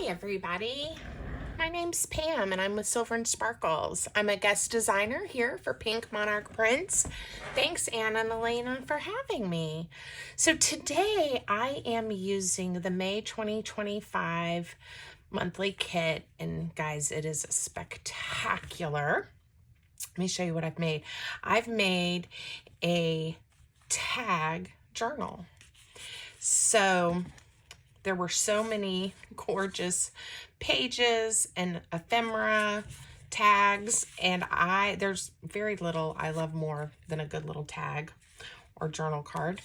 Hi everybody, my name's Pam and I'm with Silver and Sparkles. I'm a guest designer here for Pink Monarch Prints. Thanks Anna and Elena for having me. So today I am using the May 2025 monthly kit, and guys, it is spectacular. Let me show you what I've made. I've made a tag journal. So there were so many gorgeous pages and ephemera tags, and there's very little I love more than a good little tag or journal card.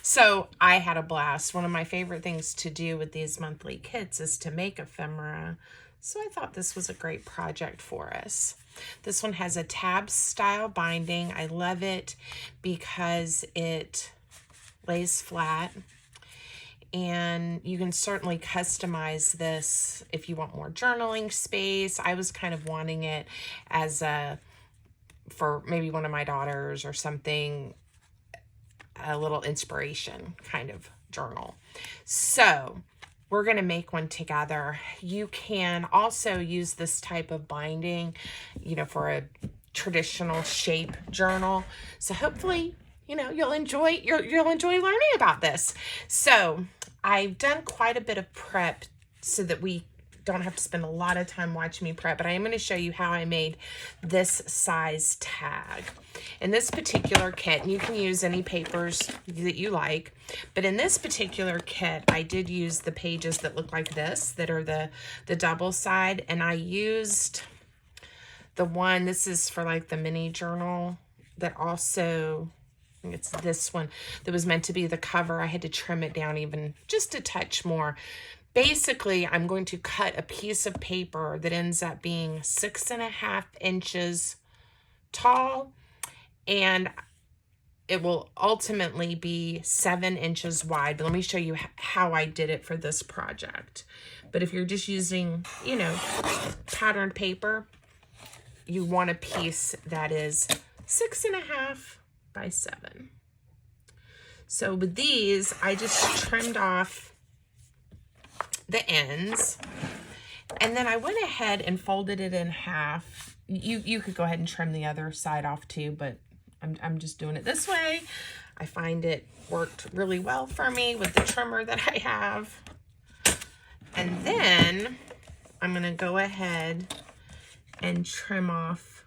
So I had a blast. One of my favorite things to do with these monthly kits is to make ephemera. So I thought this was a great project for us. This one has a tab style binding. I love it because it lays flat. And you can certainly customize this if you want more journaling space. I was kind of wanting it as for maybe one of my daughters or something, a little inspiration kind of journal. So we're going to make one together. You can also use this type of binding, for a traditional shape journal. So hopefully, you'll enjoy learning about this. So I've done quite a bit of prep so that we don't have to spend a lot of time watching me prep, but I am going to show you how I made this size tag. In this particular kit, and you can use any papers that you like, but in this particular kit, I did use the pages that look like this, that are the double side, and I used the one, this is for like the mini journal, that also, I think it's this one, that was meant to be the cover. I had to trim it down even just a touch more. Basically, I'm going to cut a piece of paper that ends up being 6.5 inches tall, and it will ultimately be 7 inches wide. But let me show you how I did it for this project. But if you're just using, patterned paper, you want a piece that is 6.5 by 7. So with these, I just trimmed off the ends, and then I went ahead and folded it in half. You could go ahead and trim the other side off too, but I'm just doing it this way. I find it worked really well for me with the trimmer that I have. And then I'm going to go ahead and trim off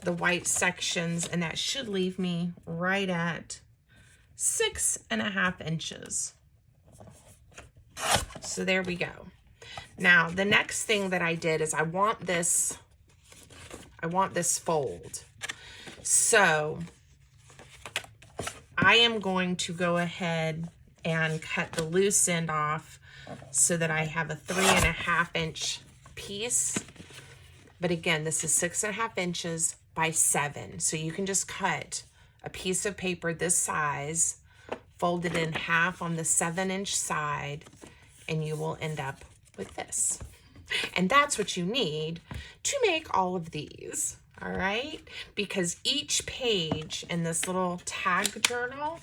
the white sections, and that should leave me right at 6.5 inches. So there we go. Now the next thing that I did is I want this fold. So I am going to go ahead and cut the loose end off so that I have a 3.5 inch piece. But again, this is 6.5 inches by 7. So you can just cut a piece of paper this size, fold it in half on the 7-inch side, and you will end up with this. And that's what you need to make all of these, all right? Because each page in this little tag journal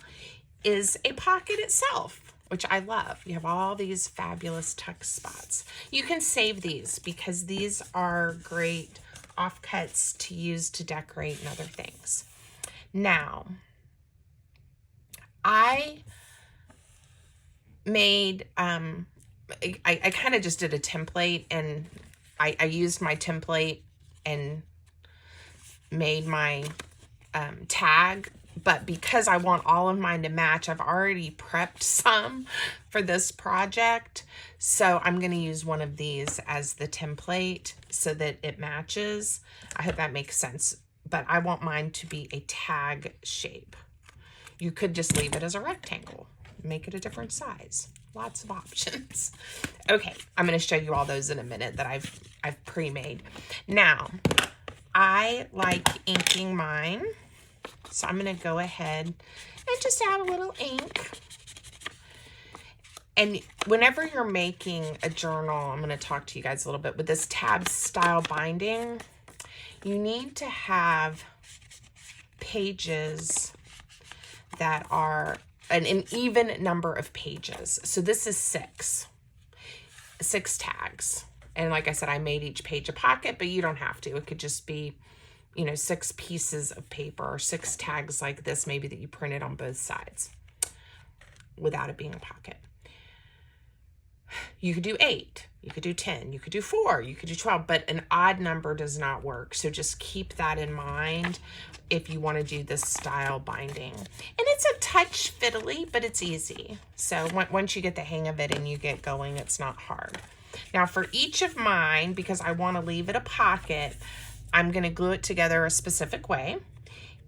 is a pocket itself, which I love. You have all these fabulous tuck spots. You can save these because these are great offcuts to use to decorate and other things. Now, I made, I kind of just did a template, and I used my template and made my tag. But because I want all of mine to match, I've already prepped some for this project. So I'm going to use one of these as the template so that it matches. I hope that makes sense. But I want mine to be a tag shape. You could just leave it as a rectangle, make it a different size. Lots of options. Okay, I'm going to show you all those in a minute that I've pre-made. Now, I like inking mine. So I'm going to go ahead and just add a little ink. And whenever you're making a journal, I'm going to talk to you guys a little bit with this tab style binding, you need to have pages that are an even number of pages. So this is six tags. And like I said, I made each page a pocket, but you don't have to. It could just be, you know, 6 pieces of paper or 6 tags like this, maybe that you printed on both sides without it being a pocket. You could do 8, you could do 10, you could do 4, you could do 12, but an odd number does not work. So just keep that in mind if you want to do this style binding. And it's a touch fiddly, but it's easy. So once you get the hang of it and you get going, it's not hard. Now for each of mine, because I want to leave it a pocket, I'm going to glue it together a specific way.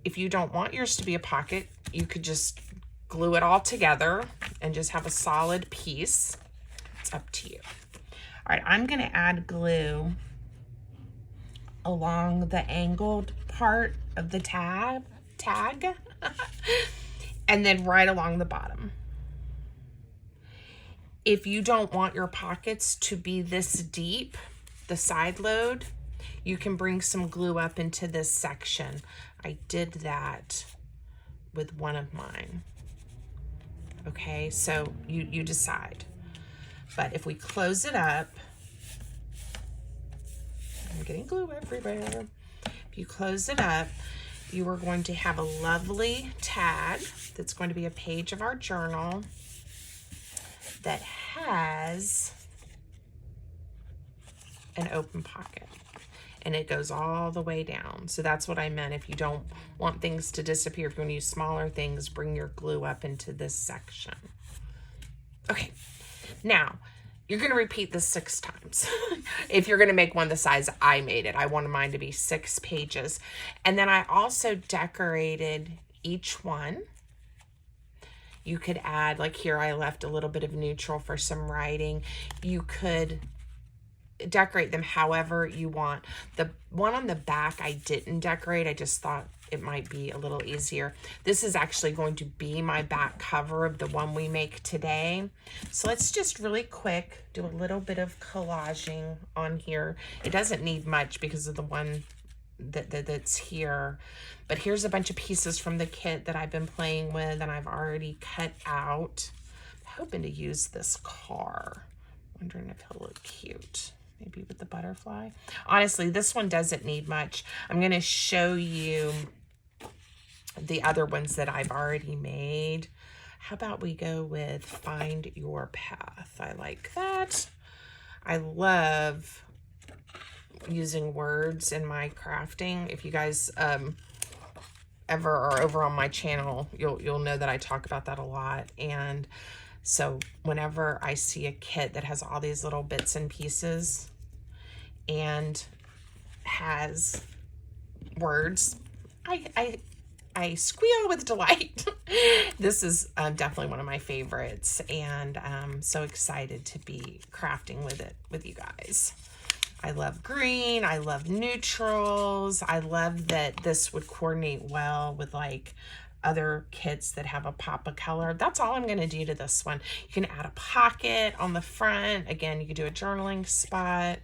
If you don't want yours to be a pocket, you could just glue it all together and just have a solid piece. It's up to you. All right, I'm going to add glue along the angled part of the tag and then right along the bottom. If you don't want your pockets to be this deep, the side load, you can bring some glue up into this section. I did that with one of mine. Okay, so you decide. But if we close it up, I'm getting glue everywhere. If you close it up, you are going to have a lovely tag that's going to be a page of our journal that has an open pocket. And it goes all the way down. So that's what I meant. If you don't want things to disappear, if you want to use smaller things, bring your glue up into this section. Okay, now you're going to repeat this 6 times. If you're going to make one the size I made it, I wanted mine to be 6 pages. And then I also decorated each one. You could add, like here, I left a little bit of neutral for some writing. You could decorate them however you want. The one on the back I didn't decorate. I just thought it might be a little easier. This is actually going to be my back cover of the one we make today. So let's just really quick do a little bit of collaging on here. It doesn't need much because of the one that's here. But here's a bunch of pieces from the kit that I've been playing with and I've already cut out. I'm hoping to use this car. Wondering if he'll look cute. Maybe with the butterfly. Honestly, this one doesn't need much. I'm going to show you the other ones that I've already made. How about we go with Find Your Path? I like that. I love using words in my crafting. If you guys ever are over on my channel, you'll know that I talk about that a lot. And so whenever I see a kit that has all these little bits and pieces and has words, I squeal with delight. This is definitely one of my favorites, and I'm so excited to be crafting with it with you guys. I love green. I love neutrals. I love that this would coordinate well with like other kits that have a pop of color. That's all I'm going to do to this one. You can add a pocket on the front. Again, you could do a journaling spot.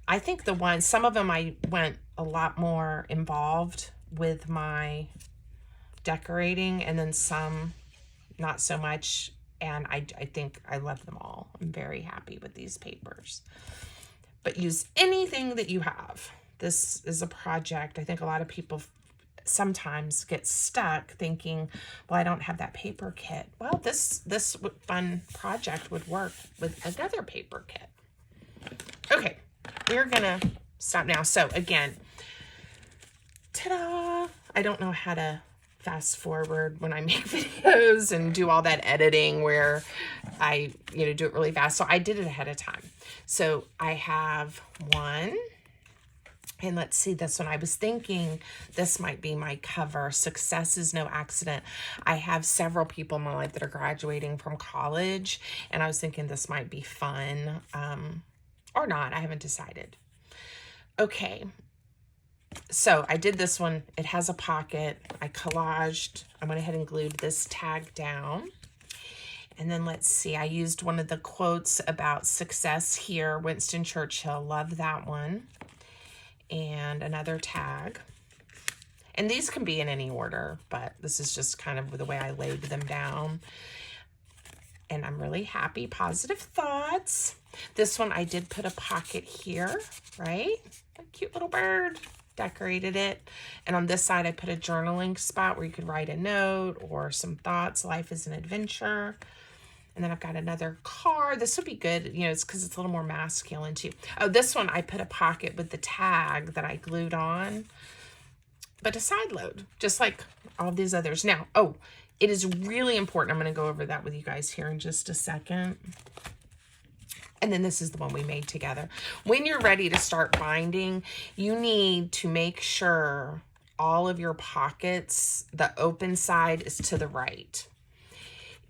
I think some of them I went a lot more involved with my decorating, and then some not so much. And I think I love them all. I'm very happy with these papers. But use anything that you have. This is a project. I think a lot of people sometimes get stuck thinking, well, I don't have that paper kit. Well, this fun project would work with another paper kit. Okay, we're gonna stop now. So again, ta-da! I don't know how to fast forward when I make videos and do all that editing where I, do it really fast. So I did it ahead of time. So I have one, and let's see this one. I was thinking this might be my cover. Success is no accident. I have several people in my life that are graduating from college, and I was thinking this might be fun, or not. I haven't decided. Okay. So I did this one. It has a pocket. I collaged. I went ahead and glued this tag down. And then let's see. I used one of the quotes about success here. Winston Churchill. Love that one. And another tag. And these can be in any order, but this is just kind of the way I laid them down. And I'm really happy. Positive thoughts. This one, I did put a pocket here, right? A cute little bird. Decorated it. And on this side, I put a journaling spot where you could write a note or some thoughts. Life is an adventure. And then I've got another card. This would be good, you know, it's because it's a little more masculine too. Oh, this one, I put a pocket with the tag that I glued on, but a side load, just like all these others. Now, oh, it is really important. I'm going to go over that with you guys here in just a second. And then this is the one we made together. When you're ready to start binding, you need to make sure all of your pockets, the open side is to the right.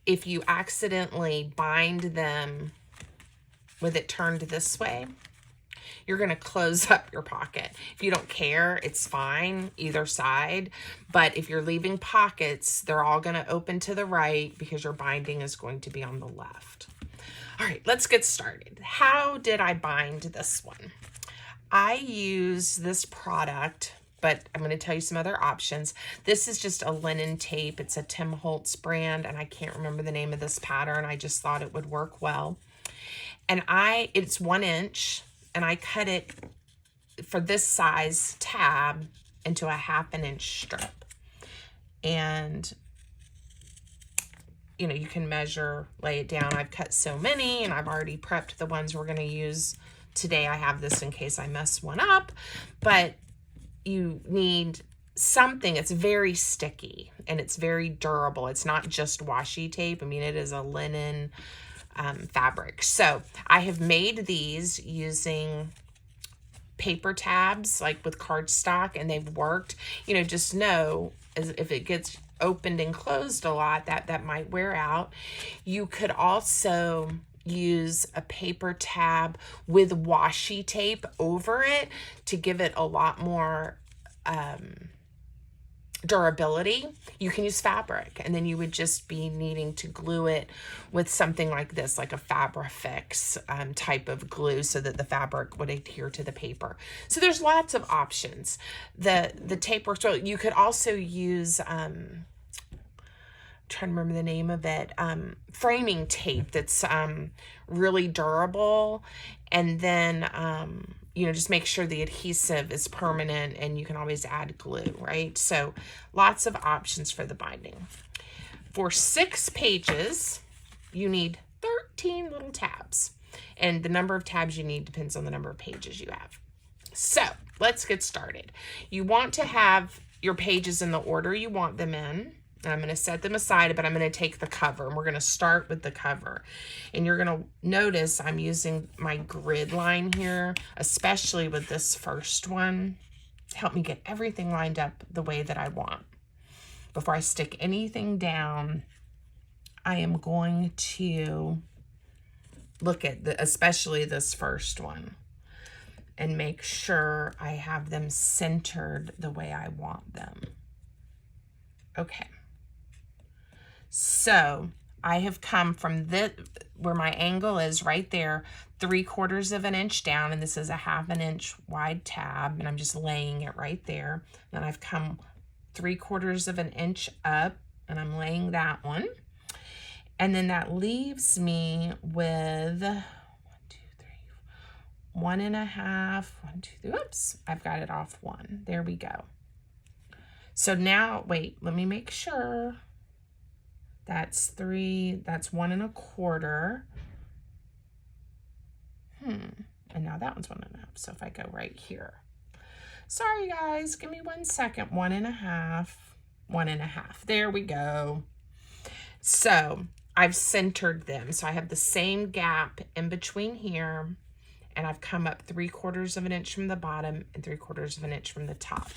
If you accidentally bind them with it turned this way, you're going to close up your pocket. If you don't care, it's fine, either side. But if you're leaving pockets, they're all going to open to the right because your binding is going to be on the left. All right, let's get started. How did I bind this one? I use this product, but I'm going to tell you some other options. This is just a linen tape. It's a Tim Holtz brand, and I can't remember the name of this pattern. I just thought it would work well. And it's 1 inch, and I cut it for this size tab into a 1/2 inch strip. And, you know, you can measure, lay it down. I've cut so many, and I've already prepped the ones we're going to use today. I have this in case I mess one up, but you need something that's very sticky and it's very durable. It's not just washi tape. I mean, it is a linen fabric. So I have made these using paper tabs, like with cardstock, and they've worked. You know, just know if it gets opened and closed a lot, that might wear out. You could also use a paper tab with washi tape over it to give it a lot more durability. You can use fabric, and then you would just be needing to glue it with something like this, like a Fabrifix type of glue, so that the fabric would adhere to the paper. So there's lots of options. The tape works well. You could also use trying to remember the name of it, framing tape that's really durable, and then you know, just make sure the adhesive is permanent, and you can always add glue, right? So lots of options for the binding. For 6 pages, you need 13 little tabs, and the number of tabs you need depends on the number of pages you have. So let's get started. You want to have your pages in the order you want them in. And I'm going to set them aside, but I'm going to take the cover, and we're going to start with the cover. And you're going to notice I'm using my grid line here, especially with this first one, to help me get everything lined up the way that I want. Before I stick anything down, I am going to look at especially this first one, and make sure I have them centered the way I want them. Okay. So I have come from where my angle is right there, 3/4 inch down, and this is a 1/2 inch wide tab, and I'm just laying it right there. Then I've come 3/4 inch up, and I'm laying that one. And then that leaves me with 1.5, 1, 2, 3, oops, I've got it off 1. There we go. So now, wait, let me make sure. That's 3, that's 1.25. And now that one's 1.5. So if I go right here. Sorry guys, give me 1 second. 1.5, 1.5. There we go. So I've centered them. So I have the same gap in between here, and I've come up 3/4 inch from the bottom and 3/4 inch from the top.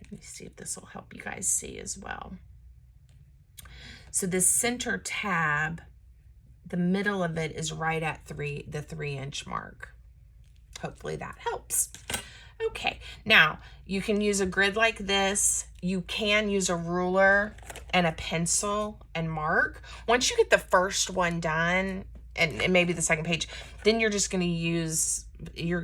Let me see if this will help you guys see as well. So this center tab, the middle of it is right at the 3-inch mark. Hopefully that helps. Okay, now you can use a grid like this. You can use a ruler and a pencil and mark. Once you get the first one done, and maybe the second page, then you're just going to use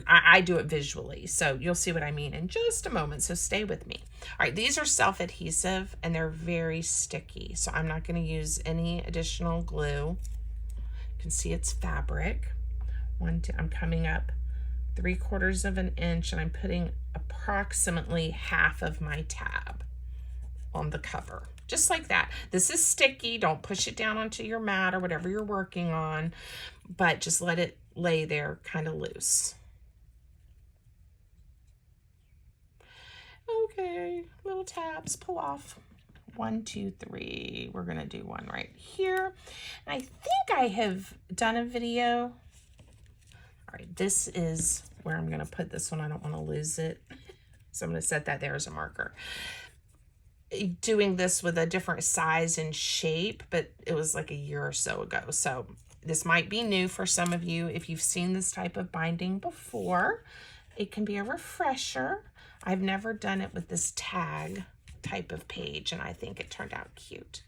I do it visually, so you'll see what I mean in just a moment, so stay with me. All right, these are self-adhesive and they're very sticky, so I'm not going to use any additional glue. You can see it's fabric. I'm coming up 3/4 of an inch, and I'm putting approximately half of my tab on the cover, just like that. This is sticky. Don't push it down onto your mat or whatever you're working on, but just let it lay there kind of loose. Okay, little tabs pull off. 1, 2, 3. We're gonna do one right here. And I think I have done a video. All right, this is where I'm gonna put this one. I don't want to lose it, so I'm gonna set that there as a marker. Doing this with a different size and shape, but it was like a year or so ago, so this might be new for some of you. If you've seen this type of binding before, it can be a refresher. I've never done it with this tag type of page, and I think it turned out cute.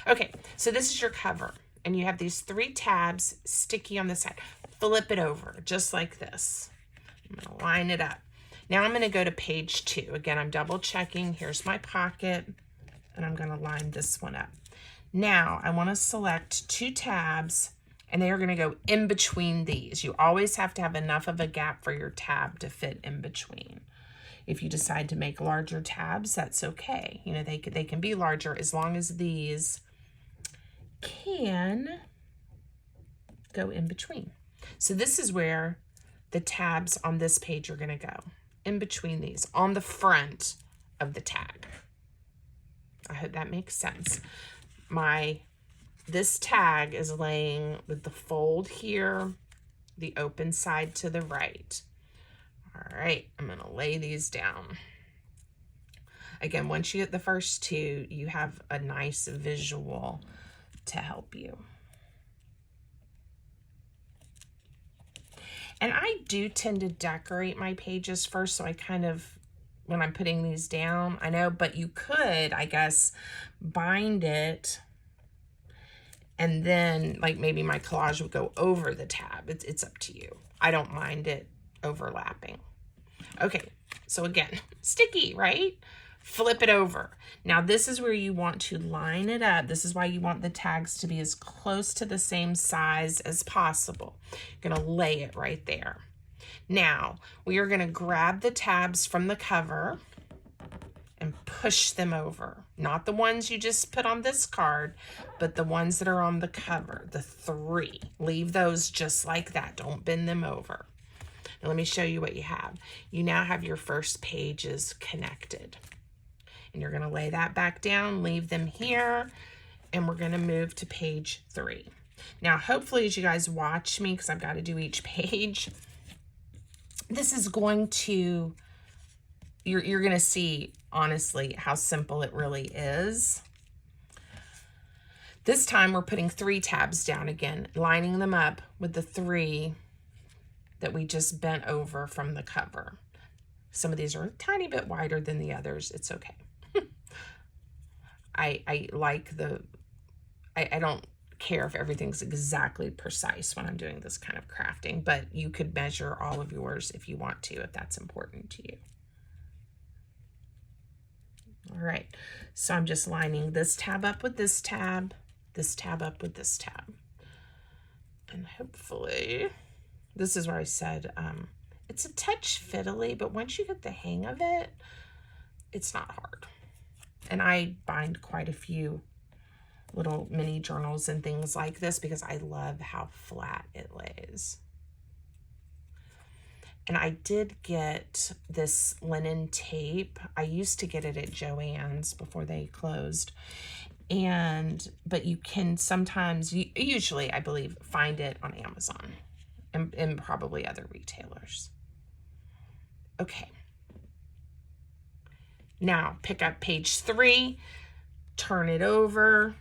Okay, so this is your cover, and you have these 3 tabs sticky on the side. Flip it over just like this. I'm gonna line it up. Now I'm gonna go to page 2. Again, I'm double checking. Here's my pocket, and I'm gonna line this one up. Now I wanna select 2 tabs, and they are gonna go in between these. You always have to have enough of a gap for your tab to fit in between. If you decide to make larger tabs, that's okay. You know, they can be larger as long as these can go in between. So this is where the tabs on this page are gonna go, in between these, on the front of the tag. I hope that makes sense. This tag is laying with the fold here, the open side to the right. All right, I'm gonna lay these down. Again, once you get the first 2, you have a nice visual to help you. And I do tend to decorate my pages first, so I kind of, when I'm putting these down, I know, but you could, I guess, bind it, and then like maybe my collage would go over the tab. It's up to you. I don't mind it overlapping. Okay, so again, sticky, right? Flip it over. Now this is where you want to line it up. This is why you want the tags to be as close to the same size as possible. You're gonna lay it right there. Now, we are gonna grab the tabs from the cover and push them over. Not the ones you just put on this card, but the ones that are on the cover, the 3. Leave those just like that. Don't bend them over. Now let me show you what you have. You now have your first pages connected. And you're gonna lay that back down, leave them here, and we're gonna move to page 3. Now, hopefully as you guys watch me, because I've got to do each page, this is going to, you're gonna see, honestly, how simple it really is. This time we're putting 3 tabs down again, lining them up with the 3 that we just bent over from the cover. Some of these are a tiny bit wider than the others. It's okay. I like I don't care if everything's exactly precise when I'm doing this kind of crafting, but you could measure all of yours if you want to, if that's important to you. All right, so I'm just lining this tab up with this tab up with this tab. And hopefully, this is where I said, it's a touch fiddly, but once you get the hang of it, it's not hard. And I bind quite a few little mini journals and things like this because I love how flat it lays. And I did get this linen tape. I used to get it at Joann's before they closed. But you can sometimes, usually I believe, find it on Amazon and probably other retailers. Okay. Now pick up page 3, turn it over,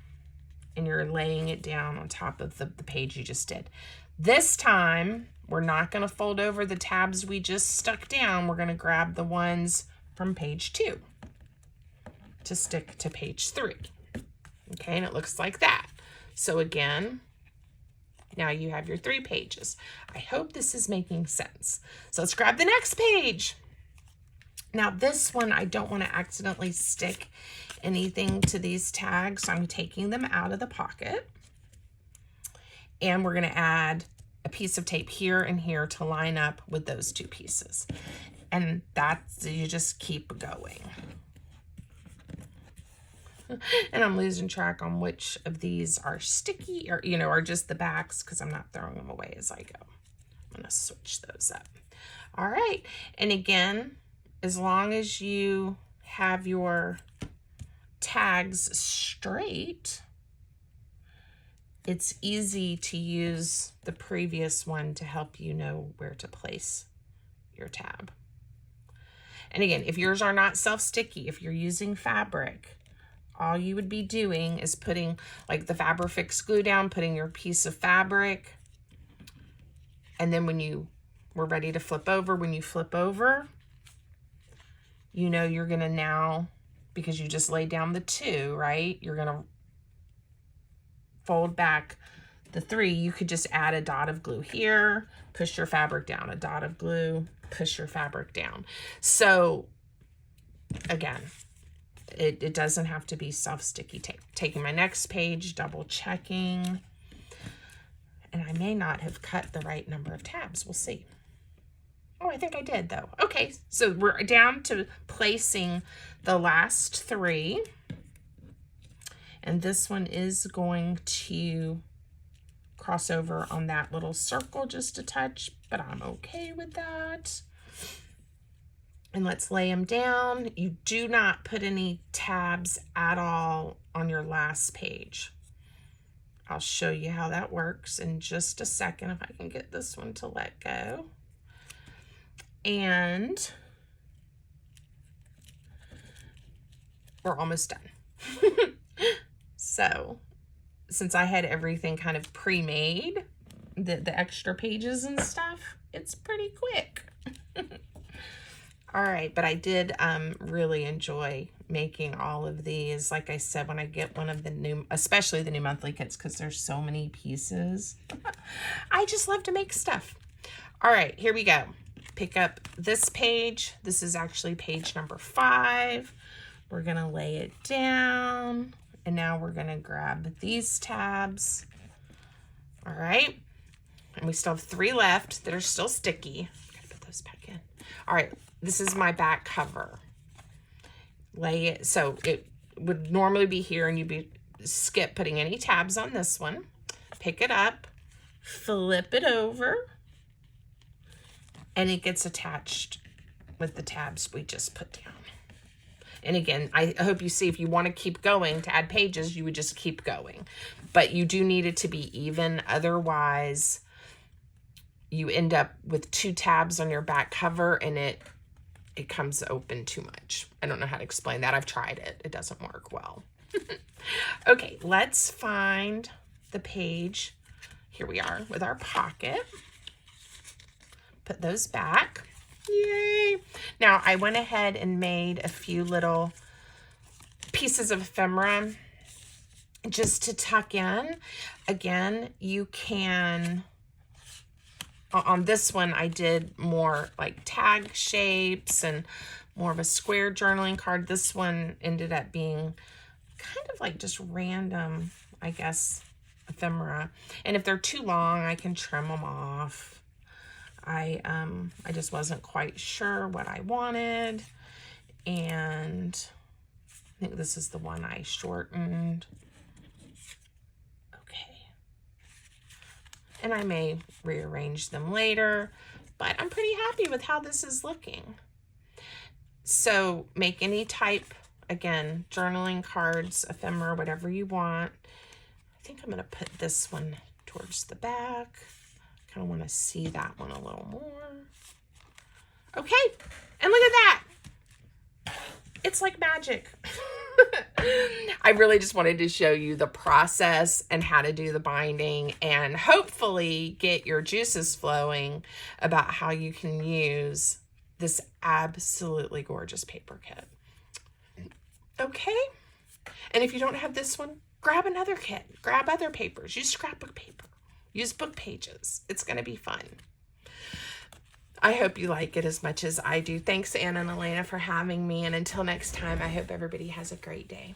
and you're laying it down on top of the page you just did. This time, we're not going to fold over the tabs we just stuck down. We're going to grab the ones from page 2 to stick to page 3. Okay, and it looks like that. So again, Now you have your 3 pages. I hope this is making sense. So let's grab the next page. Now this one, I don't want to accidentally stick anything to these tags, so I'm taking them out of the pocket. And we're going to add a piece of tape here and here to line up with those 2 pieces. And that's, you just keep going. And I'm losing track on which of these are sticky or, are just the backs, because I'm not throwing them away as I go. I'm going to switch those up. All right. And again, as long as you have your tags straight, it's easy to use the previous one to help you know where to place your tab. And again, if yours are not self-sticky, if you're using fabric, all you would be doing is putting like the Fabrifix glue down, putting your piece of fabric, and then when you were ready to flip over, when you flip over, you're gonna now, because you just laid down the 2, right? You're gonna fold back the 3. You could just add a dot of glue here, push your fabric down, a dot of glue, push your fabric down. So again, it doesn't have to be self-sticky tape. Taking my next page, double checking, and I may not have cut the right number of tabs. We'll see. Oh, I think I did though. Okay, so we're down to placing the last 3. And this one is going to cross over on that little circle just a touch, but I'm okay with that. And let's lay them down. You do not put any tabs at all on your last page. I'll show you how that works in just a second if I can get this one to let go. And we're almost done. So since I had everything kind of pre-made, the extra pages and stuff, it's pretty quick. All right, but I did really enjoy making all of these. Like I said, when I get one of the new, especially the new monthly kits, because there's so many pieces, I just love to make stuff. All right, here we go. Pick up this page. This is actually page number 5. We're gonna lay it down, and now we're gonna grab these tabs. All right, and we still have 3 left that are still sticky. Gotta put those back in. All right. This is my back cover. Lay it, so it would normally be here, and you'd be skip putting any tabs on this one. Pick it up, flip it over, and it gets attached with the tabs we just put down. And again, I hope you see, if you want to keep going to add pages, you would just keep going. But you do need it to be even, otherwise you end up with 2 tabs on your back cover and it comes open too much. I don't know how to explain that. I've tried it. It doesn't work well. Okay, let's find the page. Here we are with our pocket. Put those back. Yay! Now, I went ahead and made a few little pieces of ephemera just to tuck in. Again, you can... On this one, I did more like tag shapes and more of a square journaling card. This one ended up being kind of like just random, I guess, ephemera. And if they're too long, I can trim them off. I just wasn't quite sure what I wanted. And I think this is the one I shortened. And I may rearrange them later, but I'm pretty happy with how this is looking. So make any type, again, journaling cards, ephemera, whatever you want. I think I'm gonna put this one towards the back. Kind of want to see that one a little more. Okay, and look at that. It's like magic. I really just wanted to show you the process and how to do the binding, and hopefully get your juices flowing about how you can use this absolutely gorgeous paper kit. Okay, and if you don't have this one, grab another kit, grab other papers, use scrapbook paper, Use book pages. It's going to be fun. I hope you like it as much as I do. Thanks, Anna and Elena, for having me. And until next time, I hope everybody has a great day.